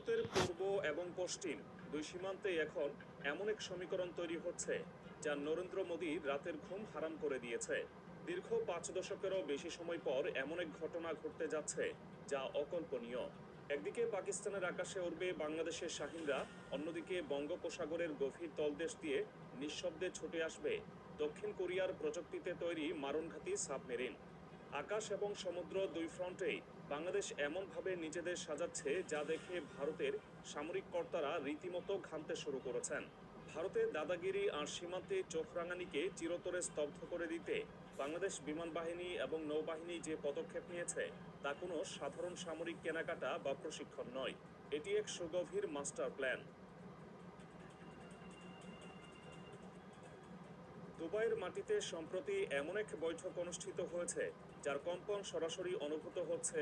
ভারতের পূর্ব এবং পশ্চিম দুই সীমান্তে এখন এমন এক সমীকরণ তৈরি হচ্ছে যা নরেন্দ্র মোদী রাতের ঘুম হারাম করে দিয়েছে। দীর্ঘ 5 দশকেরও বেশি সময় পর এমন এক ঘটনা ঘটতে যাচ্ছে যা অকল্পনীয়। একদিকে পাকিস্তানের আকাশে উড়বে বাংলাদেশের শাহিনরা, অন্যদিকে বঙ্গোপসাগরের গভীর তলদেশ দিয়ে নিঃশব্দে ছুটে আসবে দক্ষিণ কোরিয়ার প্রযুক্তিতে তৈরি মারণঘাতী সাবমেরিন। আকাশ এবং সমুদ্র দুই ফ্রন্টেই বাংলাদেশ এমনভাবে নিজেদের সাজাচ্ছে যা দেখে ভারতের সামরিক কর্তারা রীতিমতো ঘামতে শুরু করেছেন। ভারতের দাদাগিরি আর সীমান্তে চোখ রাঙানিকে চিরতরে স্তব্ধ করে দিতে বাংলাদেশ বিমান বাহিনী এবং নৌবাহিনী যে পদক্ষেপ নিয়েছে তা কোনো সাধারণ সামরিক কেনাকাটা বা প্রশিক্ষণ নয়, এটি এক সুগভীর মাস্টার প্ল্যান। দুবাইয়ের মাটিতে সম্প্রতি এমন এক বৈঠক অনুষ্ঠিত হয়েছে যার কম্পন সরাসরি অনুভূত হচ্ছে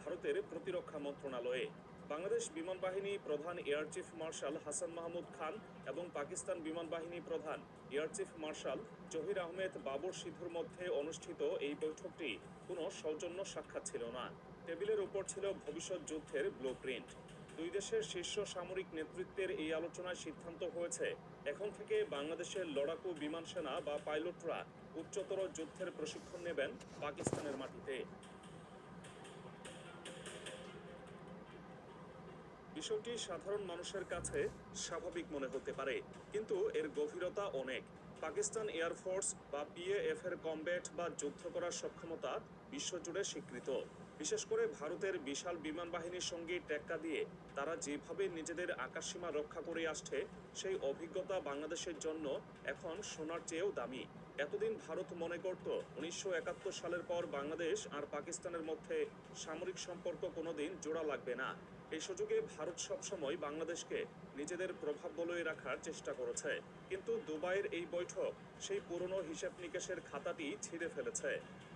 ভারতের প্রতিরক্ষা মন্ত্রণালয়ে। বাংলাদেশ বিমান বাহিনী প্রধান air chief marshal Hasan Mahmud Khan এবং পাকিস্তান বিমান বাহিনী প্রধান air chief marshal Zaheer Ahmed Babar সিধুর মধ্যে অনুষ্ঠিত এই বৈঠকটি কোনো সৌজন্য সাক্ষাৎ ছিল না। টেবিলের উপর ছিল ভবিষ্যৎ যুদ্ধের ব্লুপ্রিন্ট। দুই দেশের শীর্ষ সামরিক নেতৃত্বের এই আলোচনায় সিদ্ধান্ত হয়েছে এখন থেকে বাংলাদেশের লড়াকু বিমান সেনা বা পাইলটরা উচ্চতর যুদ্ধের প্রশিক্ষণ নেবেন পাকিস্তানের মাটিতে। বিষয়টি সাধারণ মানুষের কাছে স্বাভাবিক মনে হতে পারে, কিন্তু এর গভীরতা অনেক। পাকিস্তান এয়ারফোর্স বা পিএএফ এর কমব্যাট বা যুদ্ধ করার সক্ষমতা বিশ্বজুড়ে স্বীকৃত। বিশেষ করে ভারতের বিশাল বিমান বাহিনীর সঙ্গে টেক্কা দিয়ে তারা যেভাবে নিজেদের আকাশসীমা রক্ষা করে আসছে, সেই অভিজ্ঞতা বাংলাদেশের জন্য এখন সোনার চেয়েও দামি। এতদিন ভারত মনে করত 1971 সালের পর বাংলাদেশ আর পাকিস্তানের মধ্যে সামরিক সম্পর্ক কোনোদিন জোড়া লাগবে না। এই সুযোগে ভারত সবসময় বাংলাদেশকে নিজেদের প্রভাব বলয়ে রাখার চেষ্টা করেছে, কিন্তু দুবাইয়ের এই বৈঠক সেই পুরনো হিসেব নিকেশের খাতাটি ছিঁড়ে ফেলেছে।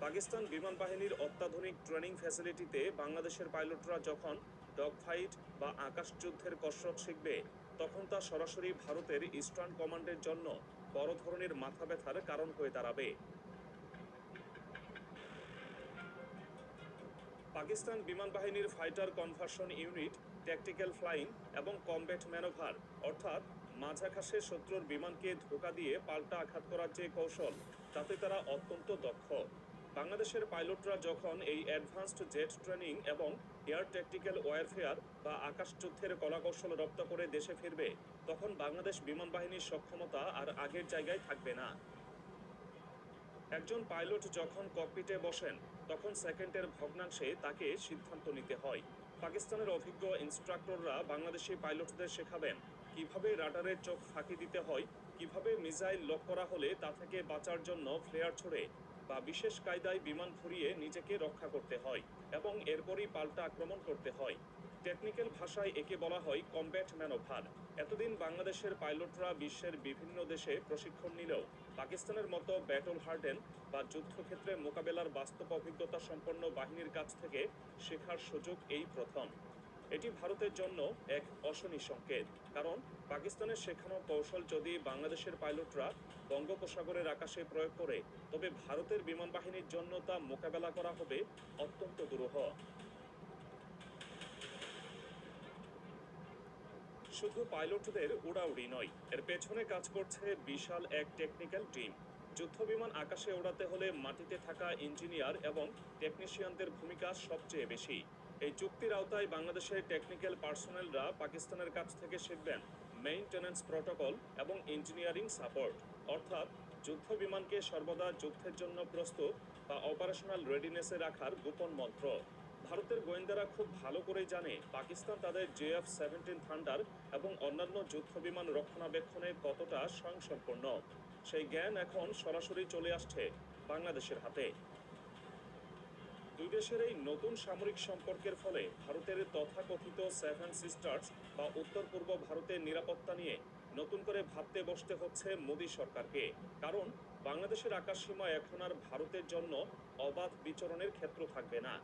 পাকিস্তান বিমান বাহিনীর অত্যাধুনিক ট্রেনিং ফ্যাসিলিটিতে বাংলাদেশের পাইলটরা যখন ডগ ফাইট বা আকাশ যুদ্ধের কসরত শিখবে, তখন তা সরাসরি ভারতের ইস্টার্ন কমান্ডের জন্য বড় ধরনের মাথা ব্যথার কারণ হয়ে দাঁড়াবে। পাকিস্তান বিমান বাহিনীর fighter conversion unit, tactical flying এবং কমব্যাট ম্যানোভার, অর্থাৎ মাঝাকাশে শত্রুর বিমানকে ধোঁকা দিয়ে পাল্টা আঘাত করার যে কৌশল, তাতে তারা অত্যন্ত দক্ষ। বাংলাদেশের পাইলটরা যখন এই অ্যাডভান্সড জেট ট্রেনিং এবং এয়ার ট্যাকটিক্যাল ওয়ারফেয়ার বা আকাশ যুদ্ধের কলাকৌশল রপ্ত করে দেশে ফিরবে, তখন বাংলাদেশ বিমান বাহিনীর সক্ষমতা আর আগের জায়গায় থাকবে না। একজন পাইলট যখন ককপিটে বসেন, তখন সেকেন্ডের ভগ্নাংশে তাকে সিদ্ধান্ত নিতে হয়। পাকিস্তানের অভিজ্ঞ ইনস্ট্রাক্টররা বাংলাদেশি পাইলটদের শেখাবেন কিভাবে রাডারের চোখ ফাঁকি দিতে হয়, কিভাবে মিসাইল লক করা হলে তা থেকে বাঁচার জন্য ফ্লেয়ার ছড়ে বা বিশেষ কায়দায় বিমান ঘুরিয়ে নিজেকে রক্ষা করতে হয় এবং এরপরই পাল্টা আক্রমণ করতে হয়। টেকনিক্যাল ভাষায় একে বলা হয় কমব্যাট ম্যানোভার। এতদিন বাংলাদেশের পাইলটরা বিশ্বের বিভিন্ন দেশে প্রশিক্ষণ নিলেও পাকিস্তানের মতো ব্যাটল হার্ডেন বা যুদ্ধক্ষেত্রে মোকাবেলার বাস্তব অভিজ্ঞতা সম্পন্ন বাহিনীর কাছ থেকে শেখার সুযোগ এই প্রথম। এটি ভারতের জন্য এক অশনি সংকেত, কারণ পাকিস্তানের শেখানো কৌশল যদি বাংলাদেশের পাইলটরা বঙ্গোপসাগরের আকাশে প্রয়োগ করে, তবে ভারতের বিমান বাহিনীর জন্য তা মোকাবেলা করা হবে অত্যন্ত দুরূহ। শুধু পাইলটদের উড়াউড়ি নয়, এর পেছনে কাজ করছে বিশাল এক টেকনিক্যাল টিম। যুদ্ধবিমান আকাশে ওড়াতে হলে মাটিতে থাকা ইঞ্জিনিয়ার এবং টেকনিশিয়ানদের ভূমিকা সবচেয়ে বেশি। এই চুক্তির আওতায় বাংলাদেশের টেকনিক্যাল পার্সোনেলরা পাকিস্তানের কাছ থেকে শিখবেন মেইনটেন্যান্স প্রোটোকল এবং ইঞ্জিনিয়ারিং সাপোর্ট, অর্থাৎ যুদ্ধ বিমানকে সর্বদা যুদ্ধের জন্য প্রস্তুত বা অপারেশনাল রেডিনেসে রাখার গোপন মন্ত্র। ভারতের গোয়েন্দারা খুব ভালো করেই জানে পাকিস্তান তাদের JF-17 থান্ডার এবং অন্যান্য যুদ্ধবিমান রক্ষণাবেক্ষণে কতটা স্বয়ংসম্পূর্ণ। সেই জ্ঞান এখন সরাসরি চলে আসছে বাংলাদেশের হাতে। দুই দেশের এই নতুন সামরিক সম্পর্কের ফলে ভারতের তথাকথিত সেভেন সিস্টার্স বা উত্তর পূর্ব ভারতের নিরাপত্তা নিয়ে নতুন করে ভাবতে বসতে হচ্ছে মোদী সরকারকে। কারণ বাংলাদেশের আকাশসীমা এখন আর ভারতের জন্য অবাধ বিচরণের ক্ষেত্র থাকবে না।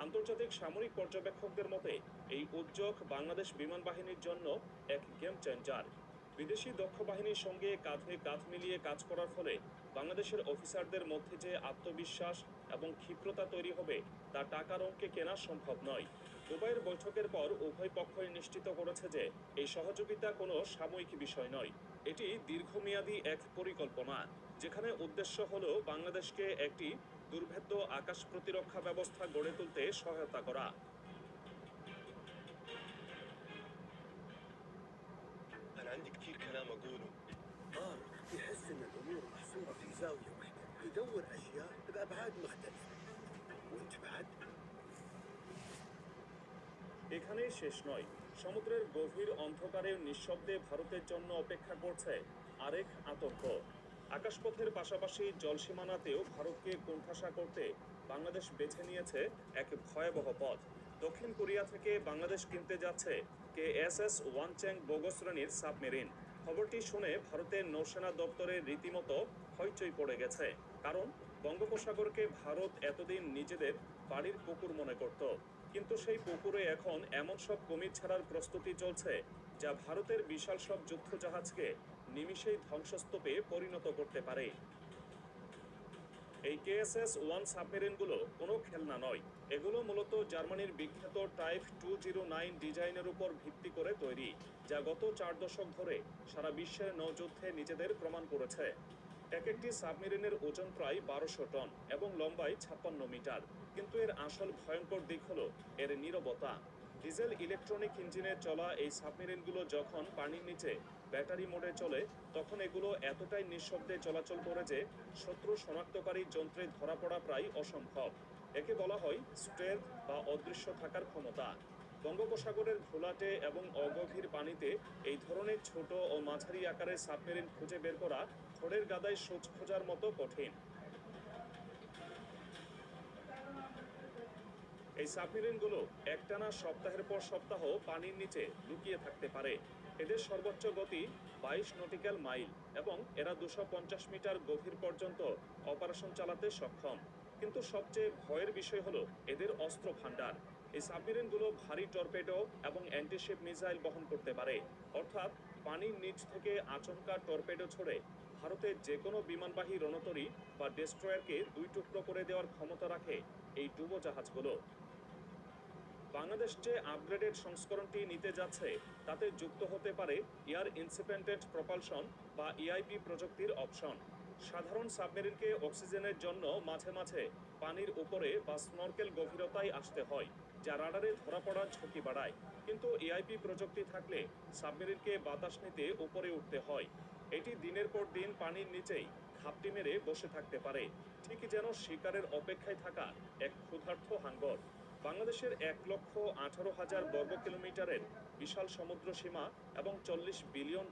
আন্তর্জাতিক সামরিক পর্যবেক্ষকদের মতে এই উদ্যোগ বাংলাদেশ বিমান বাহিনীর জন্য এক গেম চেঞ্জার। বিদেশি দক্ষ বাহিনীর সঙ্গে কাঁধে কাঁধ মিলিয়ে কাজ করার ফলে বাংলাদেশের অফিসারদের মধ্যে যে আত্মবিশ্বাস এবং ক্ষিপ্রতা তৈরি হবে, তা টাকার অঙ্কে কেনা সম্ভব নয়। দুবাইয়ের বৈঠকের পর উভয় পক্ষই নিশ্চিত করেছে যে এই সহযোগিতা কোনো সাময়িক বিষয় নয়, এটি দীর্ঘমেয়াদী এক পরিকল্পনা, যেখানে উদ্দেশ্য হলো বাংলাদেশকে একটি দুর্ভেদ্য আকাশ প্রতিরক্ষা ব্যবস্থা গড়ে তুলতে সহায়তা করা। أنا عندي كتير كلام أقوله. طارق يحس إن الأمور محصورة في زاوية واحدة، يدور أشياء بأبعاد مختلفة. وأنت بعد؟ এখানেই শেষ নয়, সমুদ্রের গভীর অন্ধকারে নিঃশব্দে ভারতের জন্য অপেক্ষা করছে আরেক আতঙ্ক। আকাশপথের পাশাপাশি জলসীমানাতেও ভারতকে কোণঠাসা করতে বাংলাদেশ বেছে নিয়েছে এক ভয়াবহ পথ। দক্ষিণ কোরিয়া থেকে বাংলাদেশ কিনতে যাচ্ছে KSS ওয়ানচ্যাং বোগো শ্রেণীর সাবমেরিন। খবরটি শুনে ভারতের নৌসেনা দপ্তরে রীতিমতো হইচই পড়ে গেছে, কারণ বঙ্গোপসাগরকে ভারত এতদিন নিজেদের বাড়ির পুকুর মনে করত। কিন্তু সেই পুকুরে এখন এমন সব কুমির ছাড়ার প্রস্তুতি চলছে, যা ভারতের বিশাল সব যুদ্ধজাহাজকে নিমিষেই ধ্বংসস্তূপে পরিণত করতে পারে। এই KSS 1 সাবমেরিনগুলো কোনো খেলনা নয়, এগুলো মূলত জার্মানির বিখ্যাত টাইপ 209 ডিজাইনের উপর ভিত্তি করে তৈরি, যা গত 4 দশক ধরে সারা বিশ্বের নৌযুদ্ধে নিজেদের প্রমাণ করেছে। এক একটি সাবমেরিনের ওজন প্রায় 1200 টন এবং লম্বায় 56 মিটার। কিন্তু এর আসল ভয়ঙ্কর দিক হলো এর নীরবতা। ডিজেল ইলেকট্রনিক ইঞ্জিনে চলা এই সাবমেরিনগুলো যখন পানির নিচে ব্যাটারি মোডে চলে, তখন এগুলো এতটাই নিঃশব্দে চলাচল করে যে শত্রু শনাক্তকারী যন্ত্রে ধরা পড়া প্রায় অসম্ভব। একে বলা হয় স্টেলথ বা অদৃশ্য থাকার ক্ষমতা। বঙ্গোপসাগরের ঘোলাটে এবং অগভীর পানিতে এই ধরনের ছোট ও মাঝারি আকারের সাবমেরিন খুঁজে বের করা খড়ের গাদায় সোজ খোঁজার মতো কঠিন। এই সাবমেরিনগুলো একটানা সপ্তাহের পর সপ্তাহ পানির নিচে লুকিয়ে থাকতে পারে। এদের সর্বোচ্চ গতি 22 নটিক্যাল মাইল এবং এরা 250 মিটার গভীর পর্যন্ত অপারেশন চালাতে সক্ষম। কিন্তু সবচেয়ে ভয়ের বিষয় হলো এদের অস্ত্র ভান্ডার। এই সাবমেরিনগুলো ভারী টর্পেডো এবং অ্যান্টিশিপ মিসাইল বহন করতে পারে, অর্থাৎ পানির নিচ থেকে আচমকা টর্পেডো ছড়ে ভারতের যে কোনো বিমানবাহী রণতরী বা ডেস্ট্রয়ারকে 2 টুকরো করে দেওয়ার ক্ষমতা রাখে এই ডুবো জাহাজগুলো। বাংলাদেশ যে আপগ্রেডেড সংস্করণটি নিতে যাচ্ছে, তাতে যুক্ত হতে পারে এয়ার ইন্ডিপেন্ডেন্ট প্রপালশন বা EIP প্রযুক্তির অপশন। সাধারণ সাবমেরিনকে অক্সিজেনের জন্য মাঝে মাঝে পানির উপরে বা স্নরকেল গভীরতায় আসতে হয়, যা রাডারে ধরা পড়ার ঝুঁকি বাড়ায়। কিন্তু EIP প্রযুক্তি থাকলে সাবমেরিনকে বাতাস নিতে উপরে উঠতে হয়। এটি দিনের পর দিন পানির নিচেই ঘাপটি মেরে বসে থাকতে পারে, ঠিক যেন শিকারের অপেক্ষায় থাকা এক ক্ষুধার্ত হাঙ্গর। বাংলাদেশের 1,18,000 বর্গ কিলোমিটারের বিশাল সমুদ্র সীমা এবং $40 বিলিয়ন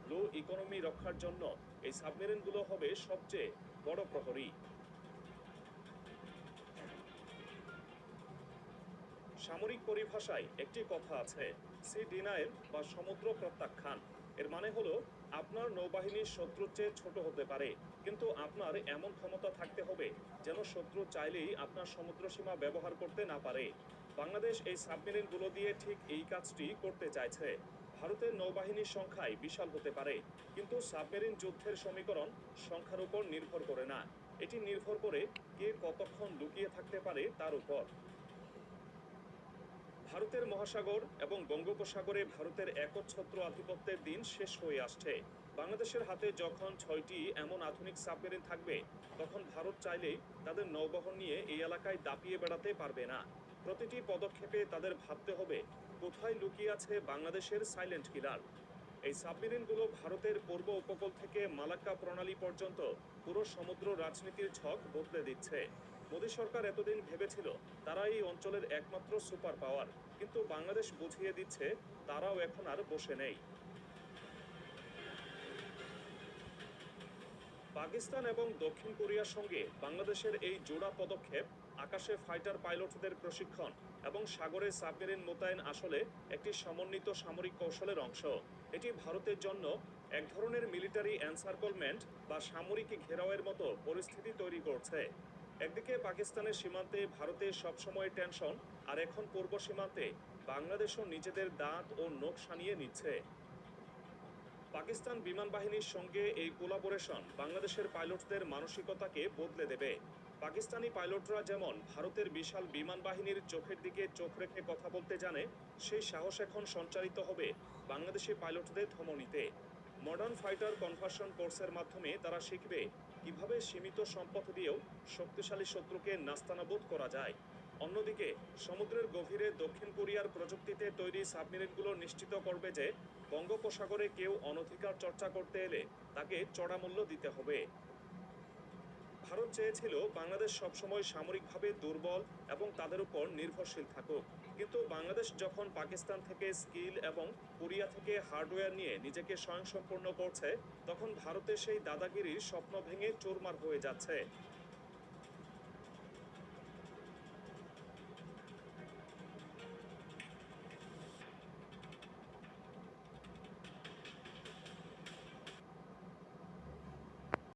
ব্লু ইকোনমি রক্ষার জন্য এই সাবমেরিনগুলো হবে সবচেয়ে বড় প্রহরী। সামরিক পরিভাষায় একটি কথা আছে, সি ডিনায়েল বা সমুদ্র প্রত্যাখ্যান। এর মানে হলো আপনার নৌবাহিনী শত্রুর চেয়ে ছোট হতে পারে, কিন্তু আপনার এমন ক্ষমতা থাকতে হবে যেন শত্রু চাইলেই আপনার সমুদ্র সীমা ব্যবহার করতে না পারে। বাংলাদেশ এই সাবমেরিনগুলো দিয়ে ঠিক এই কাজটি করতে চাইছে। ভারতের নৌবাহিনীর সংখ্যায় বিশাল হতে পারে, কিন্তু সাবমেরিন যুদ্ধের সমীকরণ সংখ্যার উপর নির্ভর করে না, এটি নির্ভর করে কে কতক্ষণ লুকিয়ে থাকতে পারে তার উপর। ভারতের মহাসাগর এবং বঙ্গোপসাগরে ভারতের একচ্ছত্র আধিপত্যের দিন শেষ হয়ে আসছে। বাংলাদেশের হাতে যখন 6টি এমন আধুনিক সাবমেরিন থাকবে, তখন ভারত চাইলেই তাদের নৌবহর নিয়ে এই এলাকায় দাপিয়ে বেড়াতে পারবে না। প্রতিটি পদক্ষেপে তাদের ভাবতে হবে কোথায় লুকিয়ে আছে বাংলাদেশের সাইলেন্ট কিলার। এই সাবমেরিনগুলো ভারতের পূর্ব উপকূল থেকে মালাক্কা প্রণালী পর্যন্ত পুরো সমুদ্র রাজনীতির ছক বদলে দিচ্ছে। মোদী সরকার এতদিন ভেবেছিল তারা এই অঞ্চলের একমাত্র সুপার পাওয়ার, কিন্তু বাংলাদেশ বুঝিয়ে দিচ্ছে তারাও এখন আর বসে নেই। পাকিস্তান এবং দক্ষিণ কোরিয়ার সঙ্গে বাংলাদেশের এই জোড়া পদক্ষেপ আকাশে ফাইটার পাইলটদের প্রশিক্ষণ এবং সাগরে সাবমেরিন মোতায়েন আসলে একটি সমন্বিত সামরিক কৌশলের অংশ। এটি ভারতের জন্য এক ধরনের মিলিটারি এনসার্কলমেন্ট বা সামরিক ঘেরাওয়ের মতো পরিস্থিতি তৈরি করছে। একদিকে পাকিস্তানের সীমান্তে ভারতের সবসময় টেনশন, আর এখন পূর্ব সীমান্তে বাংলাদেশও নিজেদের দাঁত ও নখ সানিয়ে নিচ্ছে। পাকিস্তান বিমান বাহিনীর সঙ্গে এই কোলাবোরেশন বাংলাদেশের পাইলটদের মানসিকতাকে বদলে দেবে। পাকিস্তানি পাইলটরা যেমন ভারতের বিশাল বিমান বাহিনীর চোখের দিকে চোখ রেখে কথা বলতে জানে, সেই সাহস এখন সঞ্চারিত হবে বাংলাদেশি পাইলটদের ধমনীতে। মডার্ন ফাইটার কনভার্সন কোর্সের মাধ্যমে তারা শিখবে কিভাবে সীমিত সম্পদ দিয়েও শক্তিশালী শত্রুকে নাস্তানাবুদ করা যায়। অন্যদিকে সমুদ্রের গভীরে দক্ষিণ কোরিয়ার প্রযুক্তিতে তৈরি সাবমেরিনগুলো নিশ্চিত করবে যে বঙ্গোপসাগরে কেউ অনধিকার চর্চা করতে এলে তাকে চড়া মূল্য দিতে হবে। ভারত চেয়েছিল বাংলাদেশ সবসময় সামরিকভাবে দুর্বল এবং তাদের উপর নির্ভরশীল থাকুক। কিন্তু বাংলাদেশ যখন পাকিস্তান থেকে স্কিল এবং কোরিয়া থেকে হার্ডওয়্যার নিয়ে নিজেকে স্বয়ংসম্পূর্ণ করছে, তখন ভারতের সেই দাদাগিরির স্বপ্ন ভেঙে চুরমার হয়ে যাচ্ছে।